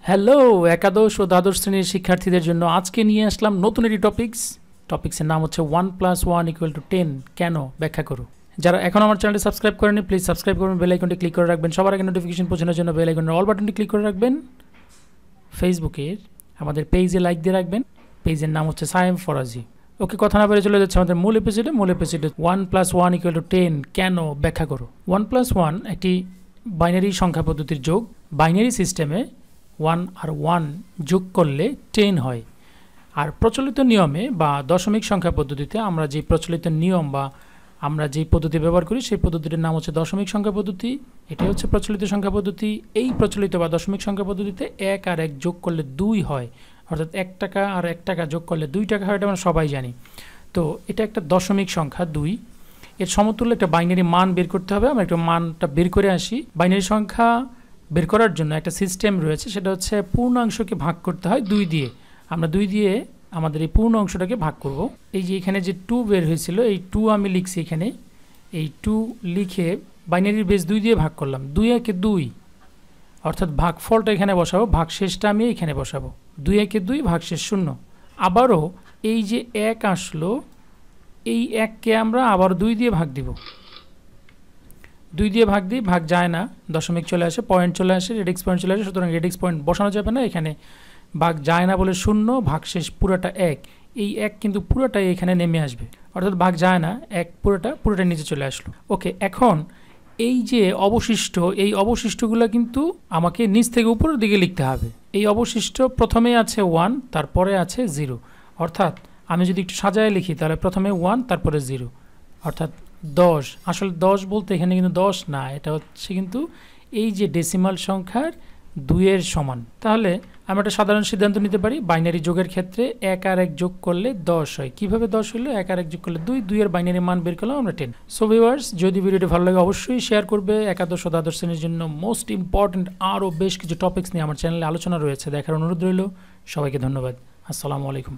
Hello একাদশ ও দ্বাদশ শ্রেণীর শিক্ষার্থীদের জন্য আজকে নিয়ে আসলাম নতুন একটি টপিক্সের নাম হচ্ছে 1+1 = 10 কেন ব্যাখ্যা করো। যারা এখন আমার চ্যানেলটি সাবস্ক্রাইব করেনি প্লিজ সাবস্ক্রাইব করবেন, বেল আইকনটি ক্লিক করে রাখবেন, সবার আগে নোটিফিকেশন পৌঁছানোর জন্য বেল আইকনের অল বাটনটি ক্লিক করে রাখবেন। ফেসবুকের আমাদের পেজে লাইক দিয়ে রাখবেন, পেজের নাম হচ্ছে সায়েম ফরাজি। ওকে, কথা না বেড়ে চলে যাচ্ছে আমাদের মূল এপিসোডে 1+1 = 10 কেন ব্যাখ্যা করো। 1+1 একটি বাইনারি সংখ্যা পদ্ধতির যোগ। বাইনারি সিস্টেমে 1 আর 1 যোগ করলে 10 হয়। আর প্রচলিত নিয়মে বা দশমিক সংখ্যা পদ্ধতিতে আমরা যে প্রচলিত নিয়ম বা আমরা যে পদ্ধতি ব্যবহার করি সেই পদ্ধতিটির নাম হচ্ছে দশমিক সংখ্যা পদ্ধতি। এটাই হচ্ছে প্রচলিত সংখ্যা পদ্ধতি। এই প্রচলিত বা দশমিক সংখ্যা পদ্ধতিতে 1 আর 1 যোগ করলে 2 হয়, অর্থাৎ 1 টাকা আর 1 টাকা যোগ করলে 2 টাকা হয়, এটা আমরা সবাই জানি। তো এটা একটা দশমিক সংখ্যা 2। এর সমতুল্য একটা বাইনারি মান বের করতে হবে। আমরা একটা মানটা বের করে আসি। বাইনারি সংখ্যা বের করার জন্য একটা সিস্টেম রয়েছে, সেটা হচ্ছে পূর্ণাংশকে ভাগ করতে হয় 2 দিয়ে। আমরা 2 দিয়ে আমাদের এই পূর্ণ অংশটাকে ভাগ করব। এই যে এখানে যে 2 বের হয়েছিল, এই 2 আমি লিখছি এখানে। এই 2 লিখে বাইনারির বেস 2 দিয়ে ভাগ করলাম। 2 একে 2, অর্থাৎ ভাগফলটা এখানে বসাবো, ভাগশেষটা আমি এখানে বসাবো। 2 একে 2, ভাগশেষ 0। আবারও এই যে 1 আসলো, এই 1কে আমরা আবার 2 দিয়ে ভাগ দিব। 2 দিয়ে ভাগ দিই, ভাগ যায় না, দশমিক চলে আসে, পয়েন্ট চলে আসে, রেডিক্স পয়েন্ট চলে আসে। সুতরাং রেডিক্স পয়েন্ট বসানো যাবে না এখানে, ভাগ যায় না বলে 0, ভাগশেষ পুরোটা 1। এই 1 কিন্তু পুরোটাই এখানে নেমে আসবে, অর্থাৎ ভাগ যায় না, 1 পুরোটা নিচে চলে আসলো। ওকে, এখন এই যে অবশিষ্ট, এই অবশিষ্টগুলো কিন্তু আমাকে নিচ থেকে উপরের দিকে লিখতে হবে। এই অবশিষ্ট প্রথমে আছে 1, তারপরে আছে 0, অর্থাৎ আমি যদি একটু সাজায় লিখি তাহলে প্রথমে 1 তারপরে 0, অর্থাৎ 10। আসলে 10 বলতে এখানে কিন্তু 10 না, এটা হচ্ছে কিন্তু এই যে ডেসিমাল সংখ্যার 2 এর সমান। তাহলে আমরা একটা সাধারণ সিদ্ধান্ত নিতে পারি, বাইনারি যোগের ক্ষেত্রে 1 আর 1 যোগ করলে 10 হয়। কিভাবে 10 হলো? 1 আর 1 যোগ করলে 2, 2 এর বাইনারি মান বের করলাম আমরা 10। সো ভিউয়ার্স, যদি ভিডিওটি ভালো লাগে অবশ্যই শেয়ার করবে। একাদশ ও দ্বাদশ শ্রেণীর জন্য মোস্ট ইম্পর্ট্যান্ট আরও বেশ কিছু টপিকস নিয়ে আমার চ্যানেলে আলোচনা রয়েছে, দেখার অনুরোধ রইল। সবাইকে ধন্যবাদ। আসসালামু আলাইকুম।